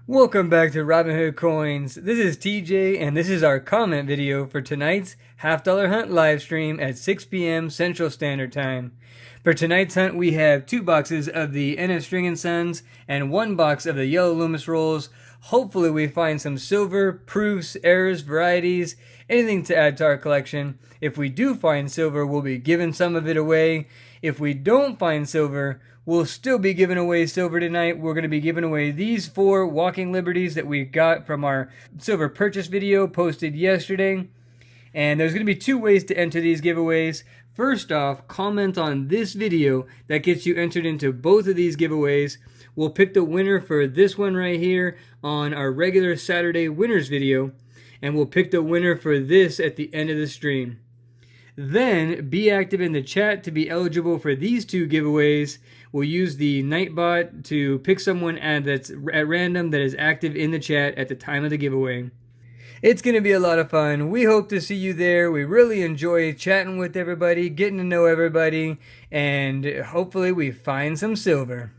Welcome back to Robinhood Coins. This is TJ and this is our comment video for tonight's $half hunt live stream at 6 p.m. Central Standard Time. For tonight's hunt we have 2 boxes of the NF String & Sons and 1 box of the Yellow Loomis rolls. Hopefully we find some silver, proofs, errors, varieties, anything to add to our collection. If we do find silver, we'll be giving some of it away. If we don't find silver, we'll still be giving away silver tonight. We're going to be giving away these 4 walking liberties that we got from our silver purchase video posted yesterday. And there's going to be 2 ways to enter these giveaways. First off, comment on this video. That gets you entered into both of these giveaways. We'll pick the winner for this one right here on our regular Saturday winners video. And we'll pick the winner for this at the end of the stream. Then, be active in the chat to be eligible for these 2 giveaways. We'll use the Nightbot to pick someone that's at random that is active in the chat at the time of the giveaway. It's going to be a lot of fun. We hope to see you there. We really enjoy chatting with everybody, getting to know everybody, and hopefully we find some silver.